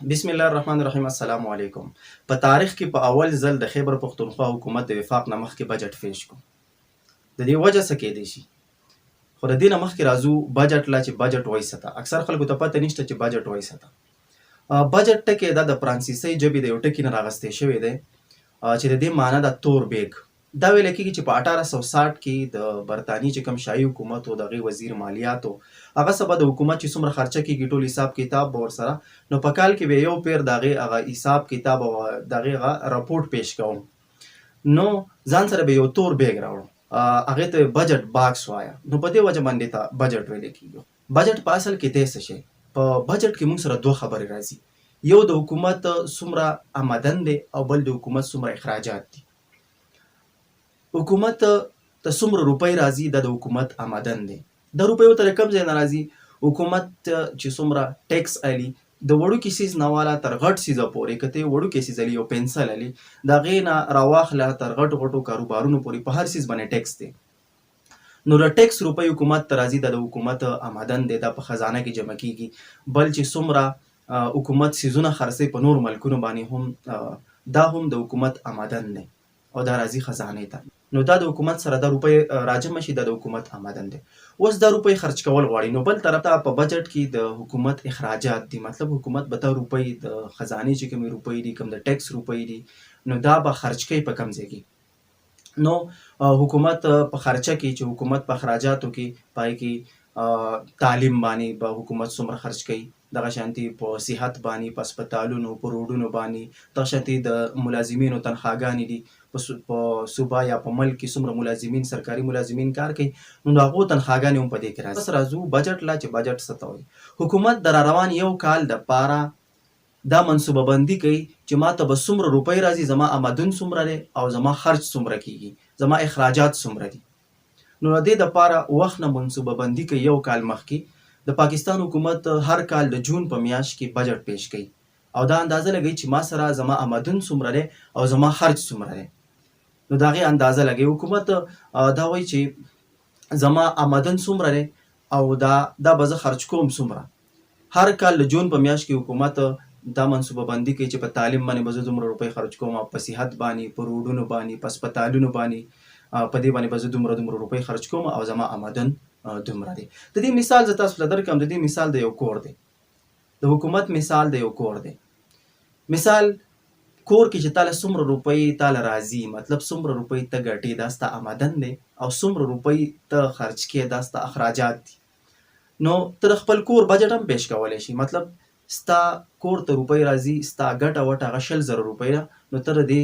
بسم الله الرحمن الرحیم. السلام علیکم. په تاریخ کې په اول ځل د خیبر پښتونخوا حکومت د وفاق نه مخکې بجټ پیش کړ. د دې وجه څه کېدای شي؟ خو د دې نه مخکې راځو بجټ لا چې بجټ وایي څه ته. اکثر خلکو ته پته نشته چې بجټ وایي څه ته. بجټ ټکی دا د فرانسیسي ژبې د یو ټکي نه راغستې شوی دی چې د دې معنی د تور بیګ. دا ویل کېږي چې په 1860 کې د برطانیې چې کوم شاهي حکومت و دغه وزیر مالیات و هغه سبا د حکومت چې څومره خرچه کېږي ټول حساب کتاب به ورسره نو په کال کې به یو پیر دغه هغه حساب کتاب او دغه راپورټ پیش کوم نو ځان سره به یو تور بیګ راوړم هغه ته بجټ باکس وایا. نو په دې وجه باندې ته بجټ ویل کېږي. بجټ په اصل کې څه شي؟ په بجټ کې موږ سره دوه خبرې راځي. یو د حکومت څومره آمدن دی او بل د حکومت څومره اخراجات دي. حکومت ته څومره روپۍ راځي د حکومت آمدن دی. د روپیو تر کم ځای نه راځي. حکومت چې څومره ټیکس الي د وړوکي سیز نه والا تر غټ سیزه پورې کته وړوکي سیز الي یو پنسل الي د غې نه راواخله تر غټ غټو کاروبارونو پورې په هر سیز باندې ټیکس دی. نو د ټیکس روپۍ حکومت ته راځي د حکومت آمدن دی دا په خزانه کې جمع کیږي. بل چې څومره حکومت سیزونه خرڅي په نور ملکونو باندې هم دا هم د حکومت آمدن دی او دا راځي خزانه ته. نو دا د حکومت سره د روپۍ راجمع شي د حکومت آمدن دی. اوس دا روپۍ خرچ کول غواړي نو بل طرف ته په بجټ کې د حکومت اخراجات دي. مطلب حکومت به ته روپۍ د خزانه چې کوم روپۍ دي کوم د ټیکس روپۍ دي نو دا به خرچ کوي په کم ځای کې. نو حکومت په خرچه کې چې حکومت په اخراجاتو کې پای کې تعلیم باندې به حکومت څومره خرچ کوي دغه شانتي په صحت باندې په هسپتالونو په روډونو باندې دغه شانتي د ملازمینو تنخواګانې دي په صوبه یا په ملک کې څومره ملازمین سرکاري ملازمین کار کوي نو هغو تنخواګانې هم په دې کې راځي. بس راځو بجټ لا چې بجټ څه ته وایي. حکومت د روان یو کال دپاره دا منصوبه بندي کوي چې ما ته به څومره روپۍ راځي زما آمدن څومره دی او زما خرچ څومره کېږي زما اخراجات څومره دي. نو د دې دپاره وخت نه منصوبه بندي کوي. یو کال مخکې د پاکستان حکومت هر کال د جون په میاشت کې بجټ پیش کوي او دا اندازه لګوي چې ما سره زما آمدن څومره دی او زما خرچ څومره دی. نو د هغې اندازه لګوي. حکومت دا وایي چې زما آمدن څومره دی او دا به زه خرچ کوم څومره. هر کال د جون په میاشت کې حکومت دا منصوبه بندي کوي چې په تعلیم باندې به زه دومره روپۍ خرچ کوم په صحت باندې په روډونو باندې په هسپتالونو باندې په دې باندې به زه دومره روپۍ خرچ کوم او زما آمدن دومره دی. د دې مثال زه تاسو ته درکړم. د دې مثال د یو کور دی. د حکومت مثال د یو کور دی. مثال کور کې چې تاله څومره روپۍ تاله راځي مطلب څومره روپۍ ته ګټې دا ستا آمدن دی او څومره روپۍ ته خرچ کې دا ستا اخراجات دي. نو ته د خپل کور بجټ هم پیش کولی شي. مطلب ستا کور ته روپۍ راځي ستا ګټه وټه هغه 100,000 روپۍ ده نو ته د دې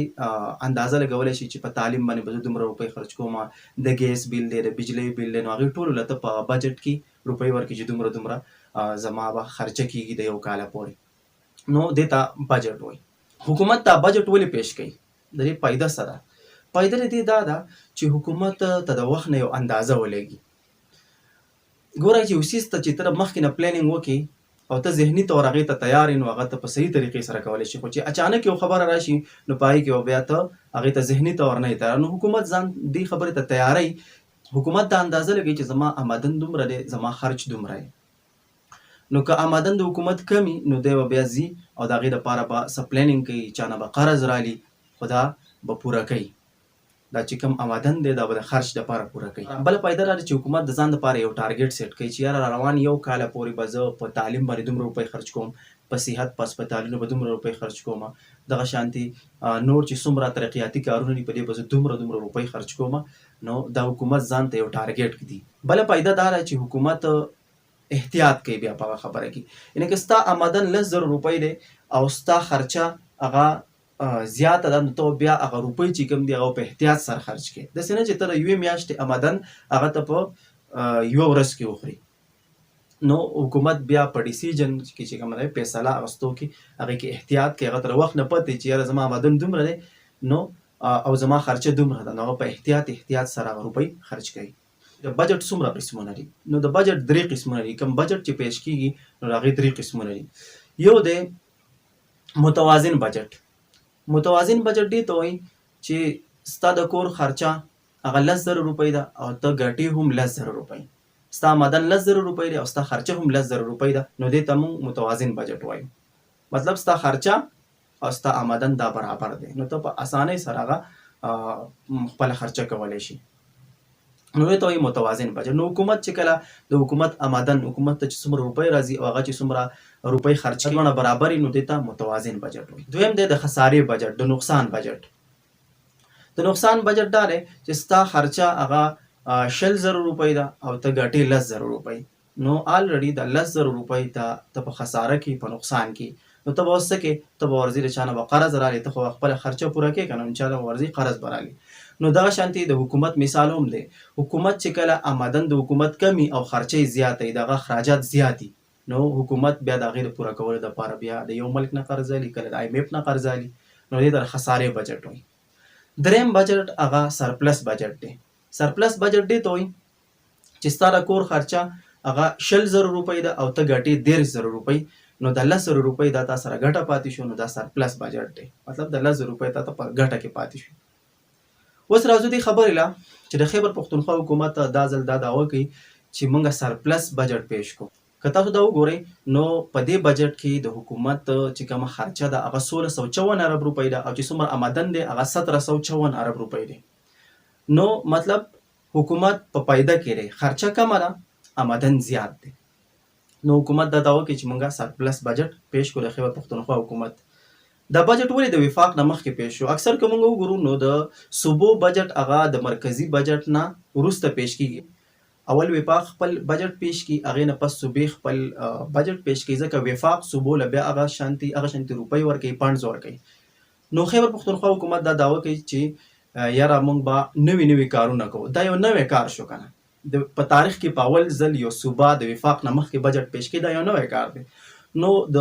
اندازه لګولی شي چې په تعلیم باندې به زه دومره روپۍ خرچ کوم د ګیس بیل دی د بجلۍ بیل دی نو هغې ټولو له ته په بجټ کې روپۍ ورکړي چې دومره زما به خرچه کېږي د یو کاله پورې. نو دې ته بجټ وایي. حکومت ته بجټ ولې پیش کوي؟ د دې فایده څه ده؟ فایده د دې دا ده چې حکومت ته د وخت نه یو اندازه ولګي. ګوره چې یو څیز ته چې ته مخکې نه پلانینګ وکړي او ته ذهني طور هغې ته تیار یې نو هغه ته په صحیح طریقې سره کولی شي. خو چې اچانک یو خبره راشي نو په هغې کې بیا ته هغې ته ذهني طور نه یې تیار. نو حکومت ځان دې خبرې ته تیاری. حکومت دا اندازه لګوي چې زما آمدن دومره دی زما خرچ دومره دی. نو که آمدن د حکومت کمی نو دی به بیا ځي او د هغې دپاره به څه پلانینګ کوي چا نه به قرض رالي خو دا به پوره کوي. دا چې کوم آمدن دی دا به د خرچ دپاره پوره کوي. بله فایده دا ده چې حکومت د ځان دپاره یو ټارګټ سیټ کوي چې یاره روان یو کاله پورې به زه په تعلیم باندې دومره روپۍ خرچ کوم په صحت په هسپتالونو به دومره روپۍ خرچ کوم دغه شانتي نور چې څومره ترقیاتي کارونه دي په دې به زه دومره روپۍ خرچ کوم. نو دا حکومت ځان ته یو ټارګټ ږدي. بله فایده دا ده چې حکومت احتیاط کوي بیا په هغه خبره کې. یعنې که ستا آمدن 10,000 روپۍ دی او ستا خرچه هغه زیاته ده نو ته بیا هغه روپۍ چې کوم دي هغه په احتیاط سره خرچ کړې. داسې نه چې ته د یوې میاشتې آمدن هغه ته په یوه ورځ کې وخوري. نو حکومت بیا په ډیسیژن کې چې کومه ده فیصله اخیستو کې هغې کې احتیاط کوي. هغه ته د وخت نه پته چې یاره زما آمدن دومره دی نو او زما خرچه دومره ده نو هغه په احتیاط سره هغه روپۍ خرچ کوي. د بجټ څومره قسمونه دي؟ نو د بجټ 3 قسمونه دي. کوم بجټ چې پیش کېږي نو د هغې 3 قسمونه دي. یو دی متوازن بجټ. متوازن بجټ دې ته وایي چې ستا د کور خرچه هغه 10,000 روپۍ ده او ته ګټې هم 10,000 روپۍ. ستا آمدن 10,000 روپۍ دی او ستا خرچه هم 10,000 روپۍ ده نو دې ته موږ متوازن بجټ وایو. مطلب ستا خرچه او ستا آمدن دا برابر دی، نو ته په اسانۍ سره هغه خپله خرچه کولی شي. نو دې ته وایي متوازن بجټ. نو حکومت چې کله د حکومت آمدن حکومت ته چې څومره روپۍ راځي او هغه چې څومره روپۍ خرچ کوي دواړه برابر وي، نو دې ته متوازن بجټ وایي. دویم دی د خسارې بجټ، د نقصان بجټ. د نقصان بجټ دا دی چې ستا خرچه هغه 100,000 روپۍ ده او ته ګټې 10,000 روپۍ، نو آلریډي د 10,000 روپۍ ته په خساره کې په نقصان کې، نو ته به اوس څه کې، ته به ورځي د چا نه به قرض رالې، ته خو خپله خرچه پوره کوې که نه، نو چا نه به ورځي قرض به رالې. نو دغه شانتې د حکومت مثال هم دی. حکومت چې کله آمدن د حکومت کمی او خرچه یې زیاته وي، دغه اخراجات زیات دي، نو حکومت بیا د هغې د پوره کولو دپاره بیا د یو ملک نه قرض اخلي، کله د IMF نه قرض اخلي، نو دې ته د خسارې بجټ وایي. دریم بجټ هغه سرپلس بجټ دی. سرپلس بجټ دې ته وایي چې ستا د کور خرچه هغه 100,000 روپۍ ده او ته ګټې 13,000 روپۍ، نو د 10,000 روپۍ دا تا سره ګټه پاتې شو، نو دا سرپلس بجټ دی. مطلب د 10,000 روپۍ تا ته په ګټه کې پاتې شو. اوس راځو دې خبرې له چې د خیبر پښتونخوا حکومت دا ځل دا دعوه کوي چې موږ سرپلس بجټ پیش کړو. که تاسو دا وګورئ نو په دې بجټ کې د حکومت چې کومه خرچه ده هغه 1654 ارب روپۍ ده او چې څومره آمدن دی هغه 1754 ارب روپۍ دی. نو مطلب حکومت په فایده کې دی، خرچه کمه ده، آمدن زیات دی. نو حکومت دا دعوه کوي چې موږ سرپلس بجټ پیش کړو د خیبر پښتونخوا حکومت. دا بجټ ولې د وفاق نه مخکې پیش شو؟ اکثر که موږ وګورو نو د صوبو بجټ هغه د مرکزي بجټ نه وروسته پیش کیږي. اول وفاق خپل بجټ پیش کی، هغې نه پس صوبې خپل بجټ پیش کی، ځکه وفاق صوبو له بیا هغه شانتي روپۍ ورکوي، فنډز ورکوي. نو خیبر پښتونخوا حکومت دا دعوه کوي چې یاره موږ به نوي کارونه کوو. دا یو نوی کار شو که نه، په تاریخ کې په اول ځل یو صوبه د وفاق نه مخکې بجټ پیش کړي، دا یو نوی کار دی. نو د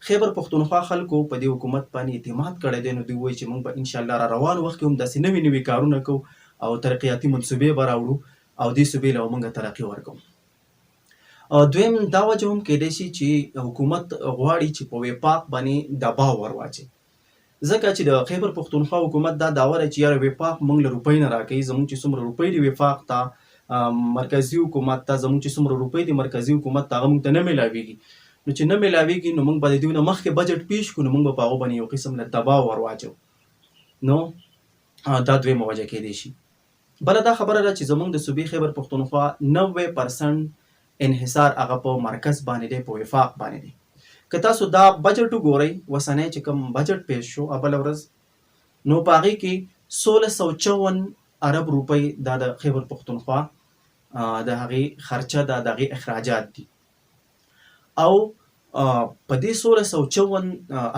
خیبر پښتونخوا خلکو په دې حکومت باندې اعتماد کړی دی، نو دوی وایي چې موږ به انشاءالله را روان وخت کې هم داسې نوي کارونه کوو او ترقیاتي منصوبې به راوړو او دې صوبې له موږ ترقي ورکوو. دویم دا وجه هم کیدای شي چې حکومت غواړي چې په وفاق باندې دباو ورواچي، ځکه چې د خیبر پښتونخوا حکومت دا دعوه ده چې یاره وفاق موږ له روپۍ نه راکوي، زموږ چې څومره روپۍ دي وفاق ته، مرکزي حکومت ته زموږ چې څومره روپۍ دي مرکزي حکومت ته هغه موږ ته نه میلاویږي. نو چې نه میلاویږي نو موږ به د دوی نه مخکې بجټ پیش کړو، نو موږ به په هغو باندې یو قسم له دباو ورواچو. نو دا دویمه وجه کیدای شي. بله دا خبره ده چې زموږ د صوبې خیبر پښتونخوا 90% انحصار هغه په مرکز باندې دی، په وفاق باندې دی. که تاسو دا بجټ وګورئ، اوسنی چې کوم بجټ پیش شو بله ورځ، نو په هغې کې 1654 ارب روپۍ دا د خیبر پښتونخوا د هغې خرچه ده، د هغې اخراجات دي. او په دې 1654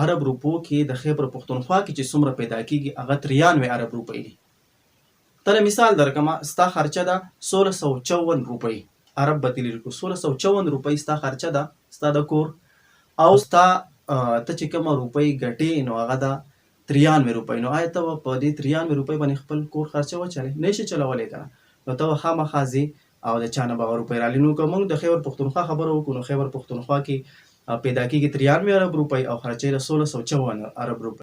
ارب روپو کې د خیبر پښتونخوا کې چې څومره پیدا کېږي هغه 93 ارب روپۍ دي. تله مثال درکمه، ستا خرچه ده 1654 روپۍ، ارب به تلیر کړو، 1654 روپۍ ستا خرچه ده ستا د کور، او ستا ته چې کومه روپۍ ګټې نو هغه ده 93 روپۍ. نو آیا ته به په دې 93 روپۍ باندې خپل کور خرچه وچلې؟ نه شي چلولی که نه، نو ته به خامخا ځې او د چا نه به هغه روپۍ رالې. نو که موږ د خیبر پښتونخوا خبره وکړو نو خیبر پښتونخوا کې پیدا کېږي 93 ارب روپۍ او خرچه یې 1654 ارب روپۍ.